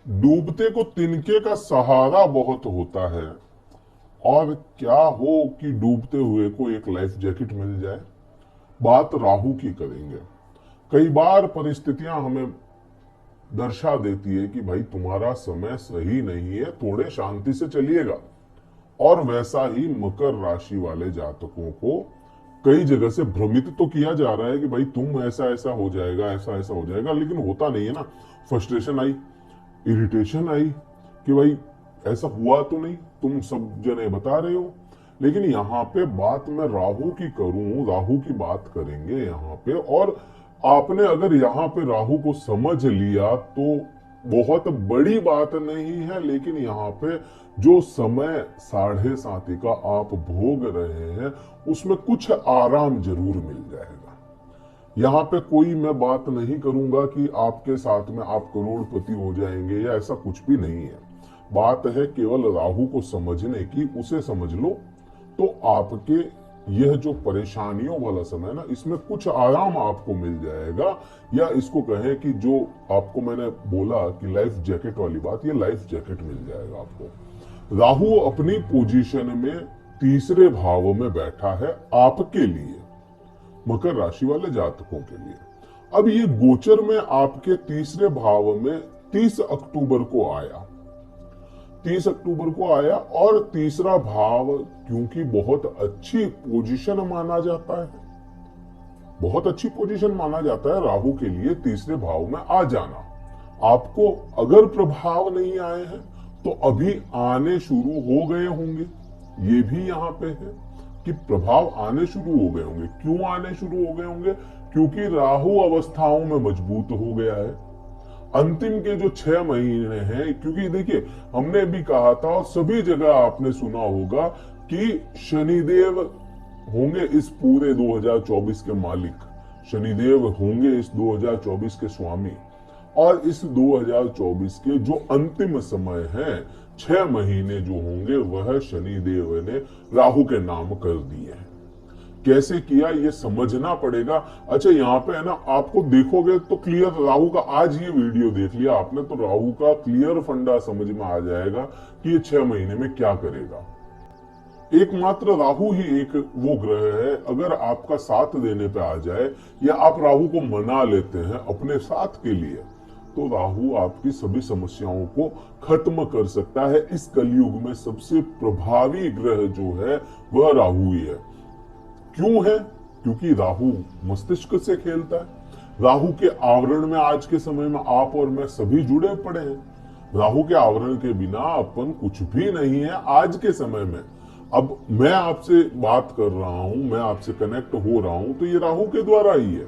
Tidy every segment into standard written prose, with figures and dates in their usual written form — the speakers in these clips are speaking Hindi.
डूबते को तिनके का सहारा बहुत होता है। और क्या हो कि डूबते हुए को एक लाइफ जैकेट मिल जाए। बात राहु की करेंगे। कई बार परिस्थितियां हमें दर्शा देती है कि भाई तुम्हारा समय सही नहीं है, थोड़े शांति से चलिएगा। और वैसा ही मकर राशि वाले जातकों को कई जगह से भ्रमित तो किया जा रहा है कि भाई तुम ऐसा ऐसा हो जाएगा, ऐसा ऐसा हो जाएगा, लेकिन होता नहीं है ना। फ्रस्ट्रेशन आई, इरिटेशन आई कि भाई ऐसा हुआ तो नहीं, तुम सब जने बता रहे हो। लेकिन यहाँ पे बात मैं राहु की करूं, राहु की बात करेंगे यहाँ पे। और आपने अगर यहाँ पे राहु को समझ लिया तो बहुत बड़ी बात नहीं है। लेकिन यहाँ पे जो समय 7:30 का आप भोग रहे हैं उसमें कुछ आराम जरूर मिल जाएगा। यहाँ पे कोई मैं बात नहीं करूंगा कि आपके साथ में आप करोड़पति हो जाएंगे या ऐसा कुछ भी नहीं है। बात है केवल राहु को समझने की, उसे समझ लो तो आपके यह जो परेशानियों वाला समय ना, इसमें कुछ आराम आपको मिल जाएगा। या इसको कहें कि जो आपको मैंने बोला कि लाइफ जैकेट वाली बात, ये लाइफ जैकेट मिल जाएगा आपको। राहु अपनी पोजीशन में तीसरे भाव में बैठा है आपके लिए, मकर राशि वाले जातकों के लिए। अब ये गोचर में आपके तीसरे भाव में 30 अक्टूबर को आया, 30 अक्टूबर को आया। और तीसरा भाव क्योंकि बहुत अच्छी पोजीशन माना जाता है, बहुत अच्छी पोजीशन माना जाता है राहु के लिए तीसरे भाव में आ जाना। आपको अगर प्रभाव नहीं आए हैं तो अभी आने शुरू हो गए होंगे। ये भी यहाँ पे है कि प्रभाव आने शुरू हो गए होंगे। क्यों आने शुरू हो गए होंगे? क्योंकि राहु अवस्थाओं में मजबूत हो गया है। अंतिम के जो 6 महीने हैं, क्योंकि देखिए हमने भी कहा था और सभी जगह आपने सुना होगा कि शनिदेव होंगे इस पूरे 2024 के मालिक, शनिदेव होंगे इस 2024 के स्वामी। और इस 2024 के जो अंतिम समय है, 6 महीने जो होंगे, वह शनिदेव ने राहु के नाम कर दिए हैं। कैसे किया ये समझना पड़ेगा। अच्छा यहाँ पे है ना, आपको देखोगे तो क्लियर राहु का, आज ये वीडियो देख लिया आपने तो राहु का क्लियर फंडा समझ में आ जाएगा कि ये 6 महीने में क्या करेगा। एकमात्र राहु ही एक वो ग्रह है, अगर आपका साथ देने पे आ जाए या आप राहु को मना लेते हैं अपने साथ के लिए, तो राहु आपकी सभी समस्याओं को खत्म कर सकता है। इस कलयुग में सबसे प्रभावी ग्रह जो है वह राहु ही है। क्यों है? क्योंकि राहु मस्तिष्क से खेलता है। राहु के आवरण में आज के समय में आप और मैं सभी जुड़े पड़े हैं। राहु के आवरण के बिना अपन कुछ भी नहीं है आज के समय में। अब मैं आपसे बात कर रहा हूं, मैं आपसे कनेक्ट हो रहा हूं, तो ये राहु के द्वारा ही है।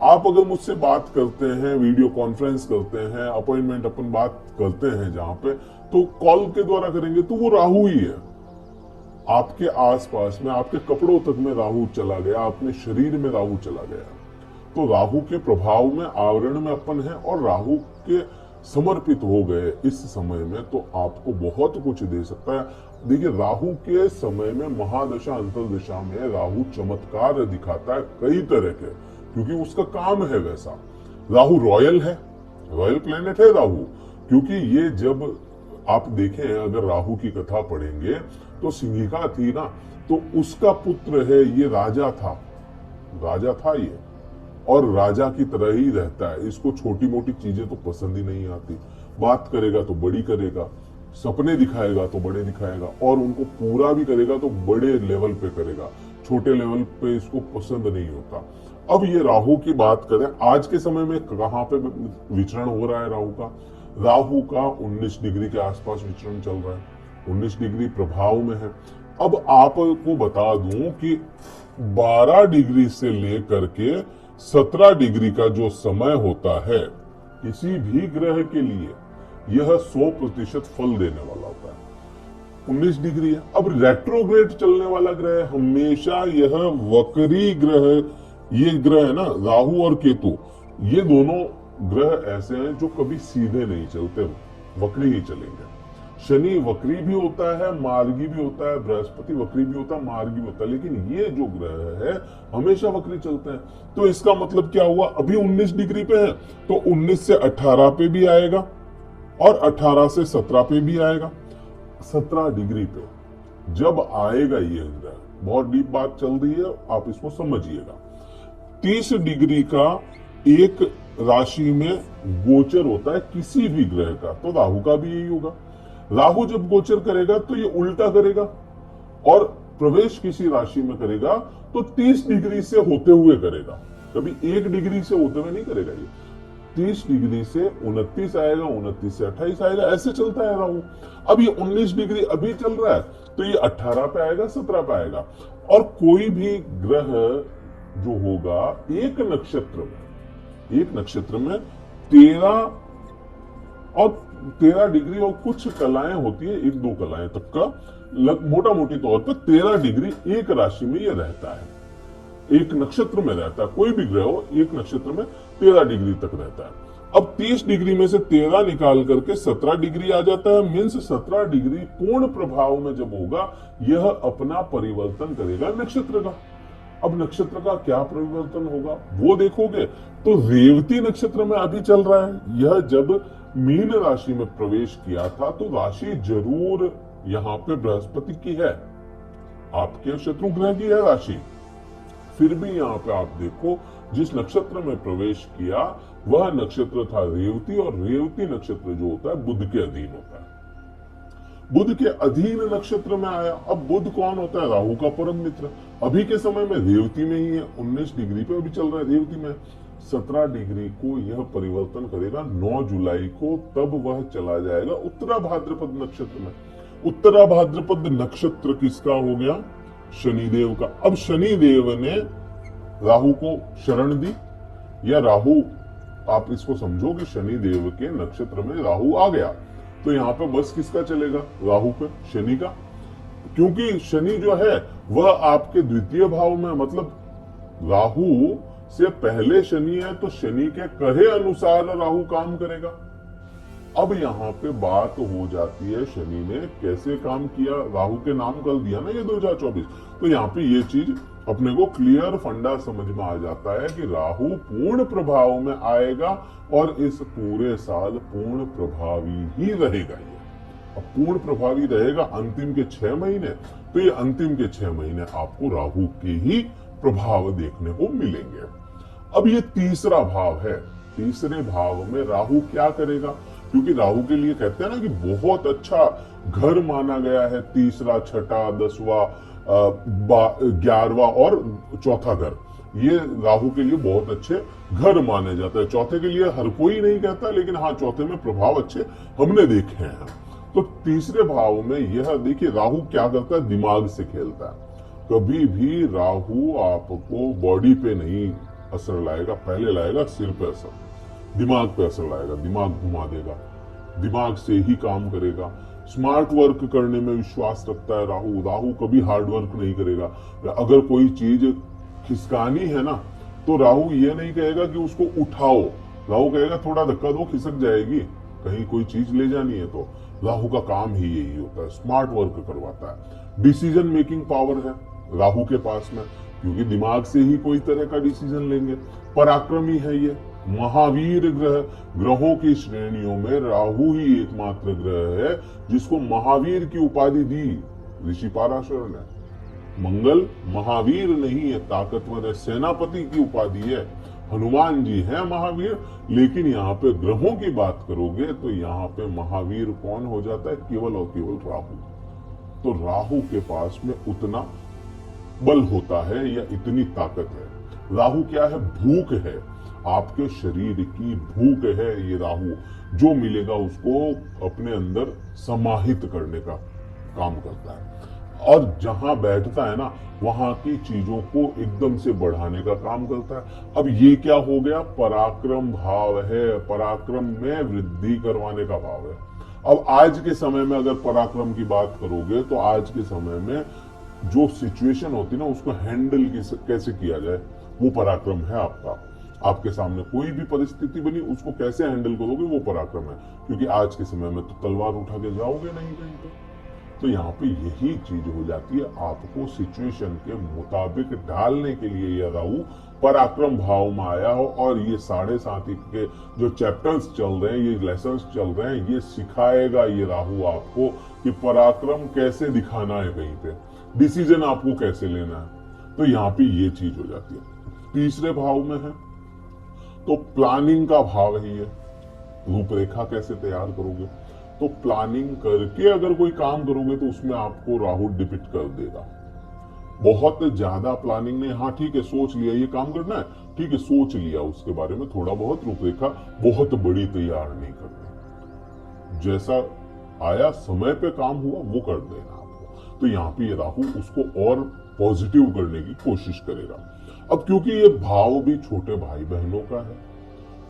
आप अगर मुझसे बात करते हैं, वीडियो कॉन्फ्रेंस करते हैं, अपॉइंटमेंट अपन बात करते हैं जहां पे, तो कॉल के द्वारा करेंगे तो वो राहु ही है। आपके आसपास में, आपके कपड़ों तक में राहु चला गया, अपने शरीर में राहु चला गया। तो राहु के प्रभाव में, आवरण में अपन है और राहु के समर्पित हो गए इस समय में, तो आपको बहुत कुछ दे सकता है। देखिए राहु के समय में, महादशा अंतरदशा में राहु चमत्कार दिखाता है कई तरह के, क्योंकि उसका काम है वैसा। राहु रॉयल है, रॉयल प्लेनेट है राहु। क्योंकि ये जब आप देखें, अगर राहु की कथा पढ़ेंगे तो सिंहिका थी ना, तो उसका पुत्र है, ये राजा था, राजा था ये, और राजा की तरह ही रहता है। इसको छोटी मोटी चीजें तो पसंद ही नहीं आती। बात करेगा तो बड़ी करेगा, सपने दिखाएगा तो बड़े दिखाएगा, और उनको पूरा भी करेगा तो बड़े लेवल पे करेगा, छोटे लेवल पे इसको पसंद नहीं होता। अब ये राहु की बात करें, आज के समय में कहाँ पे विचरण हो रहा है राहु का? राहु का 19 डिग्री के आसपास विचरण चल रहा है, 19 डिग्री प्रभाव में है। अब आपको बता दूं कि 12 डिग्री से लेकर के 17 डिग्री का जो समय होता है किसी भी ग्रह के लिए, यह 100% फल देने वाला होता है। 19 डिग्री है। अब रेट्रोग्रेड चलने वाला ग्रह, हमेशा यह वक्री ग्रह, ये ग्रह है ना राहु और केतु, ये दोनों ग्रह ऐसे हैं जो कभी सीधे नहीं चलते, वक्री ही चलेंगे। शनि वक्री भी होता है, मार्गी भी होता है, बृहस्पति वक्री भी होता है, मार्गी भी होता है, लेकिन ये जो ग्रह है हमेशा वक्री चलते हैं। तो इसका मतलब क्या हुआ? अभी 19 डिग्री पे है तो 19 से 18 पे भी आएगा और 18 से 17 पे भी आएगा। 17 डिग्री पे जब आएगा ये ग्रह, बहुत डीप बात चल रही है, आप इसको समझिएगा। 30 डिग्री का एक राशि में गोचर होता है किसी भी ग्रह का, तो राहु का भी यही होगा। राहु जब गोचर करेगा तो ये उल्टा करेगा, और प्रवेश किसी राशि में करेगा तो 30 डिग्री से होते हुए करेगा, कभी 1 डिग्री से होते हुए नहीं करेगा। ये 30 डिग्री से 29 आएगा, 29 से 28 आएगा, ऐसे चलता है राहु। अब ये 19 डिग्री अभी चल रहा है, तो ये 18 पे आएगा, 17 पे आएगा। और कोई भी ग्रह जो होगा एक नक्षत्र में 13 डिग्री और कुछ कलाएं होती है, 1-2 कलाएं तक का, मोटा मोटी तौर पर 13 डिग्री एक राशि में ये रहता है, एक नक्षत्र में रहता है। कोई भी ग्रह हो एक नक्षत्र में 13 डिग्री तक रहता है। अब 30 डिग्री में से 13 निकाल करके 17 डिग्री आ जाता है, मीन्स 17 डिग्री पूर्ण प्रभाव में जब होगा यह अपना परिवर्तन करेगा नक्षत्र का। अब नक्षत्र का क्या परिवर्तन होगा वो देखोगे तो रेवती नक्षत्र में अभी चल रहा है। यह जब मीन राशि में प्रवेश किया था तो राशि जरूर यहाँ पे बृहस्पति की है, आपके शत्रु ग्रह की है राशि, फिर भी यहाँ पे आप देखो जिस नक्षत्र में प्रवेश किया वह नक्षत्र था रेवती, और रेवती नक्षत्र जो होता है बुध के अधीन होता है। बुध के अधीन नक्षत्र में आया। अब बुध कौन होता है? राहु का परम मित्र। अभी के समय में रेवती में ही है, 19 डिग्री पे अभी चल रहा है रेवती में। 17 डिग्री को यह परिवर्तन करेगा 9 जुलाई को, तब वह चला जाएगा उत्तरा भाद्रपद नक्षत्र में। उत्तरा भाद्रपद नक्षत्र किसका हो गया? शनिदेव का। अब शनिदेव ने राहु को शरण दी, या राहु, आप इसको समझो कि शनिदेव के नक्षत्र में राहु आ गया, तो यहाँ पे बस किसका चलेगा? राहु पे, शनि का। क्योंकि शनि जो है वह आपके द्वितीय भाव में, मतलब राहु से पहले शनि है, तो शनि के कहे अनुसार राहु काम करेगा। अब यहाँ पे बात हो जाती है शनि ने कैसे काम किया, राहु के नाम कर दिया ना ये 2024, तो यहाँ पे ये चीज अपने को क्लियर फंडा समझ में आ जाता है कि राहु पूर्ण प्रभाव में आएगा और इस पूरे साल पूर्ण प्रभावी ही रहेगा। ये अब पूर्ण प्रभावी रहेगा अंतिम के 6 महीने, तो ये अंतिम के 6 महीने आपको राहु के ही प्रभाव देखने को मिलेंगे। अब ये तीसरा भाव है, तीसरे भाव में राहु क्या करेगा? क्योंकि राहु के लिए कहते हैं ना कि बहुत अच्छा घर माना गया है, तीसरा, छठा, 10वां, 11वां और चौथा घर, ये राहु के लिए बहुत अच्छे घर माने जाते हैं। चौथे के लिए हर कोई नहीं कहता, लेकिन हाँ चौथे में प्रभाव अच्छे हमने देखे हैं। तो तीसरे भाव में यह देखिए राहु क्या करता है, दिमाग से खेलता है। कभी भी राहु आपको बॉडी पे नहीं असर लाएगा, पहले लाएगा सिर पे असर, दिमाग पे असर लाएगा, दिमाग घुमा देगा, दिमाग से ही काम करेगा। स्मार्ट वर्क करने में विश्वास रखता है राहु। राहु कभी हार्ड वर्क नहीं करेगा। अगर कोई चीज खिसकानी है ना, तो राहु ये नहीं कहेगा कि उसको उठाओ, राहु कहेगा थोड़ा धक्का दो, खिसक जाएगी। कहीं कोई चीज ले जानी है तो राहु का काम ही यही होता है, स्मार्ट वर्क करवाता है। डिसीजन मेकिंग पावर है राहु के पास में, क्योंकि दिमाग से ही कोई तरह का डिसीजन लेंगे। पराक्रमी है ये, महावीर ग्रह, ग्रहों की श्रेणियों में राहु ही एकमात्र ग्रह है जिसको महावीर की उपाधि दी ऋषि पाराशर ने। मंगल महावीर नहीं है, ताकतवर है, सेनापति की उपाधि है। हनुमान जी है महावीर, लेकिन यहाँ पे ग्रहों की बात करोगे तो यहाँ पे महावीर कौन हो जाता है? केवल और केवल राहु। तो राहु के पास में उतना बल होता है या इतनी ताकत है। राहु क्या है? भूख है, आपके शरीर की भूख है ये राहु। जो मिलेगा उसको अपने अंदर समाहित करने का काम करता है, और जहां बैठता है ना वहां की चीजों को एकदम से बढ़ाने का काम करता है। अब ये क्या हो गया? पराक्रम भाव है, पराक्रम में वृद्धि करवाने का भाव है। अब आज के समय में अगर पराक्रम की बात करोगे तो आज के समय में जो सिचुएशन होती है ना उसको हैंडल कैसे किया जाए, वो पराक्रम है आपका। आपके सामने कोई भी परिस्थिति बनी उसको कैसे हैंडल करोगे वो पराक्रम है। क्योंकि आज के समय में तो तलवार उठा के जाओगे नहीं कहीं पे, तो यहाँ पे यही चीज हो जाती है, आपको सिचुएशन के मुताबिक ढालने के लिए यह राहु पराक्रम भाव में आया हो। और ये 7.5 के जो चैप्टर्स चल रहे हैं, ये लेसन्स चल रहे हैं, ये सिखाएगा ये राहु आपको कि पराक्रम कैसे दिखाना है, कहीं पे डिसीजन आपको कैसे लेना है। तो यहाँ पे ये चीज हो जाती है। तीसरे भाव में है तो प्लानिंग का भाव है, ये रूपरेखा कैसे तैयार करोगे। तो प्लानिंग करके अगर कोई काम करोगे तो उसमें आपको राहु डिपिक्ट कर देगा। बहुत ज्यादा प्लानिंग नहीं, हाँ ठीक है सोच लिया ये काम करना है, ठीक है सोच लिया, उसके बारे में थोड़ा बहुत रूपरेखा बहुत बड़ी तैयार नहीं करनी, जैसा आया समय पे काम हुआ वो कर देना आपको। तो यहाँ पे ये राहु उसको और पॉजिटिव करने की कोशिश करेगा। अब क्योंकि ये भाव भी छोटे भाई बहनों का है,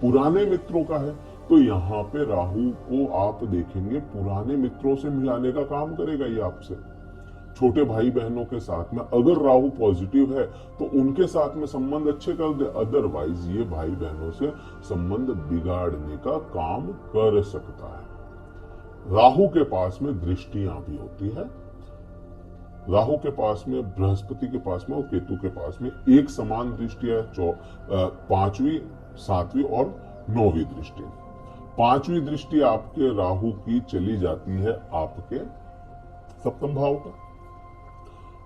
पुराने मित्रों का है, तो यहाँ पे राहु को आप देखेंगे पुराने मित्रों से मिलाने का काम करेगा ये आपसे। छोटे भाई बहनों के साथ में अगर राहु पॉजिटिव है तो उनके साथ में संबंध अच्छे कर दे, अदरवाइज ये भाई बहनों से संबंध बिगाड़ने का काम कर सकता है। राहु के पास में दृष्टियां भी होती है, राहु के पास में, बृहस्पति के पास में और केतु के पास में एक समान दृष्टि है, 5वीं 7वीं और 9वीं दृष्टि। 5वीं दृष्टि आपके राहु की चली जाती है आपके सप्तम भाव पर।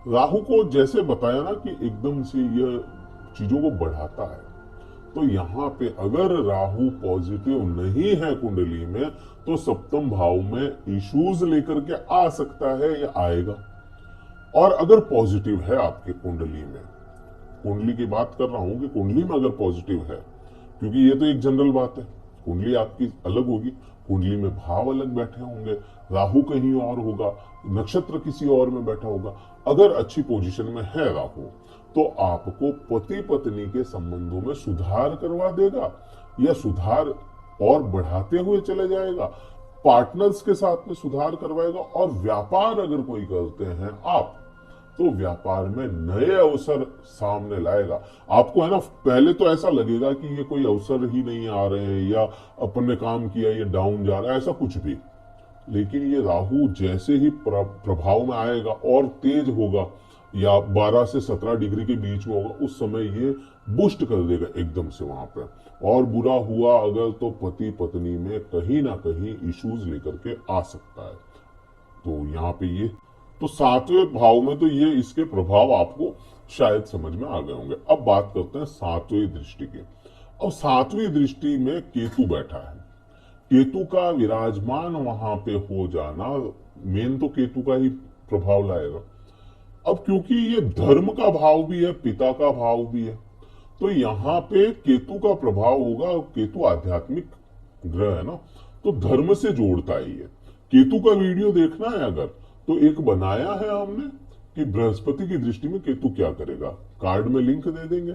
राहु को जैसे बताया ना कि एकदम से यह चीजों को बढ़ाता है, तो यहाँ पे अगर राहु पॉजिटिव नहीं है कुंडली में तो सप्तम भाव में इश्यूज लेकर के आ सकता है या आएगा। और अगर पॉजिटिव है आपके कुंडली में, कुंडली की बात कर रहा हूं कि कुंडली में अगर पॉजिटिव है, क्योंकि ये तो एक जनरल बात है, कुंडली आपकी अलग होगी, कुंडली में भाव अलग बैठे होंगे, राहु कहीं और होगा, नक्षत्र किसी और में बैठा होगा। अगर अच्छी पोजीशन में है राहु तो आपको पति पत्नी के संबंधों में सुधार करवा देगा या सुधार और बढ़ाते हुए चले जाएगा, पार्टनर्स के साथ में सुधार करवाएगा। और व्यापार अगर कोई करते हैं आप तो व्यापार में नए अवसर सामने लाएगा। आपको है ना, पहले तो ऐसा लगेगा कि ये कोई अवसर ही नहीं आ रहे हैं या अपन ने काम किया ये डाउन जा रहा है, ऐसा कुछ भी। लेकिन ये राहु जैसे ही प्रभाव में आएगा और तेज होगा या 12 से 17 डिग्री के बीच में होगा, उस समय ये बूस्ट कर देगा एकदम से वहां पे। और बुरा हुआ अगर तो पति पत्नी में कहीं ना कहीं इश्यूज लेकर के आ सकता है। तो यहाँ पे ये तो 7वें भाव में तो ये इसके प्रभाव आपको शायद समझ में आ गए होंगे। अब बात करते हैं 7वीं दृष्टि की। अब 7वीं दृष्टि में केतु बैठा है, केतु का विराजमान वहां पे हो जाना मेन तो केतु का ही प्रभाव लाएगा। अब क्योंकि ये धर्म का भाव भी है, पिता का भाव भी है, तो यहाँ पे केतु का प्रभाव होगा। और केतु आध्यात्मिक ग्रह है ना, तो धर्म से जोड़ता है ये। केतु का वीडियो देखना है अगर, तो एक बनाया है हमने कि बृहस्पति की दृष्टि में केतु क्या करेगा, कार्ड में लिंक दे देंगे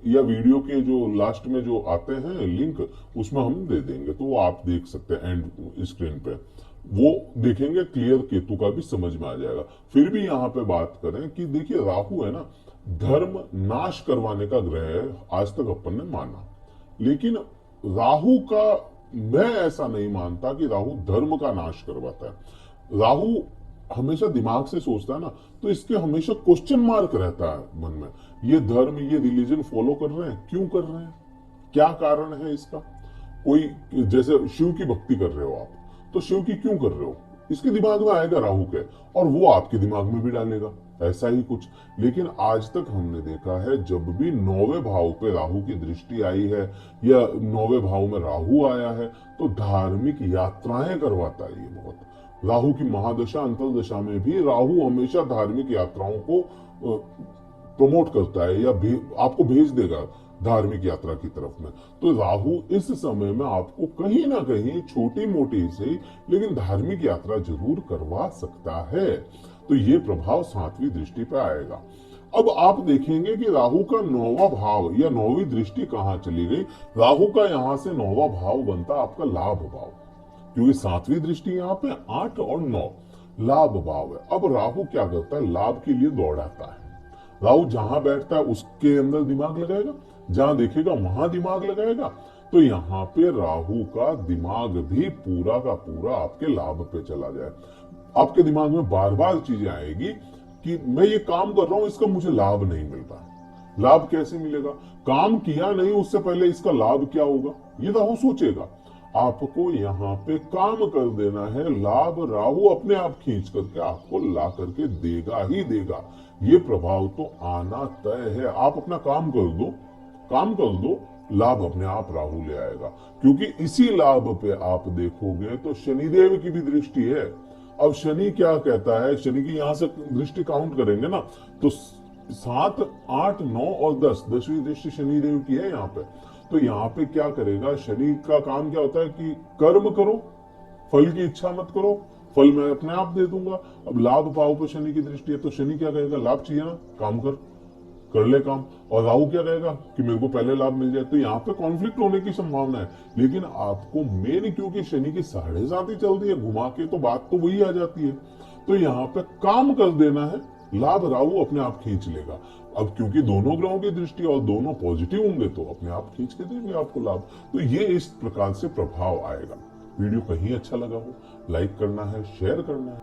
या वीडियो के जो लास्ट में जो आते हैं लिंक उसमें हम दे देंगे, तो वो आप देख सकते हैं एंड स्क्रीन पे, वो देखेंगे क्लियर, केतु का भी समझ में आ जाएगा। फिर भी यहाँ पे बात करें कि देखिए राहु है ना, धर्म नाश करवाने का ग्रह है, आज तक अपन ने माना। लेकिन राहु का मैं ऐसा नहीं मानता कि राहु धर्म का नाश करवाता है। राहु हमेशा दिमाग से सोचता है ना, तो इसके हमेशा क्वेश्चन मार्क रहता है मन में, ये धर्म ये रिलीजन फॉलो कर रहे हैं, क्यों कर रहे हैं, क्या कारण है इसका। कोई जैसे शिव की भक्ति कर रहे हो आप, तो शिव की क्यों कर रहे हो, इसके दिमाग में आएगा राहु के, और वो आपके दिमाग में भी डालेगा ऐसा ही कुछ। लेकिन आज तक हमने देखा है जब भी 9वें भाव पे राहु की दृष्टि आई है या 9वें भाव में राहु आया है, तो धार्मिक यात्राएं करवाता है ये बहुत। राहु की महादशा अंतरदशा में भी राहु हमेशा धार्मिक यात्राओं को प्रमोट करता है या आपको भेज देगा धार्मिक यात्रा की तरफ में। तो राहु इस समय में आपको कहीं ना कहीं छोटी मोटी से लेकिन धार्मिक यात्रा जरूर करवा सकता है। तो ये प्रभाव 7वीं दृष्टि पे आएगा। अब आप देखेंगे कि राहु का 9वां भाव या 9वीं दृष्टि कहाँ चली गई। राहु का यहाँ से 9वां भाव बनता आपका लाभ भाव, क्योंकि 7वीं दृष्टि यहाँ पे 8 और 9 लाभ भाव है। अब राहु क्या करता है, लाभ के लिए दौड़ाता है। राहु जहां बैठता है उसके अंदर दिमाग लगाएगा, जहां देखेगा वहां दिमाग लगाएगा। तो यहाँ पे राहु का दिमाग भी पूरा का पूरा आपके लाभ पे चला जाए। आपके दिमाग में बार बार चीजें आएगी कि मैं ये काम कर रहा हूं, इसका मुझे लाभ नहीं मिल रहा। लाभ कैसे मिलेगा? काम किया नहीं उससे पहले इसका लाभ क्या होगा, ये राहु सोचेगा। आपको यहाँ पे काम कर देना है, लाभ राहु अपने आप खींच करके आपको ला करके देगा ही देगा। ये प्रभाव तो आना तय है। आप अपना काम कर दो, काम कर दो, लाभ अपने आप राहु ले आएगा। क्योंकि इसी लाभ पे आप देखोगे तो शनिदेव की भी दृष्टि है। अब शनि क्या कहता है, शनि की यहां से दृष्टि काउंट करेंगे ना तो 7, 8, 9 और 10, 10वीं दृष्टि शनिदेव की है यहाँ पे। तो यहाँ पे क्या करेगा, शनि का काम क्या होता है कि कर्म करो, फल की इच्छा मत करो, फल मैं अपने आप दे दूंगा। अब लाभ पाओ पे शनि की दृष्टि है तो शनि क्या कहेगा, लाभ चाहिए ना, काम कर ले काम। और राहु क्या कहेगा कि मेरे को पहले लाभ मिल जाए। तो यहाँ पे कॉन्फ्लिक्ट होने की संभावना है। लेकिन आपको मेन, क्योंकि शनि की 7.5 ही चल रही है घुमा के, तो बात तो वही आ जाती है। तो यहाँ पे काम कर देना है, लाभ राहु अपने आप खींच लेगा। अब क्योंकि दोनों ग्रहों की दृष्टि और दोनों पॉजिटिव होंगे तो अपने आप खींच के देंगे आपको लाभ। तो ये इस प्रकार से प्रभाव आएगा। वीडियो कहीं अच्छा लगा हो, लाइक करना है, शेयर करना है।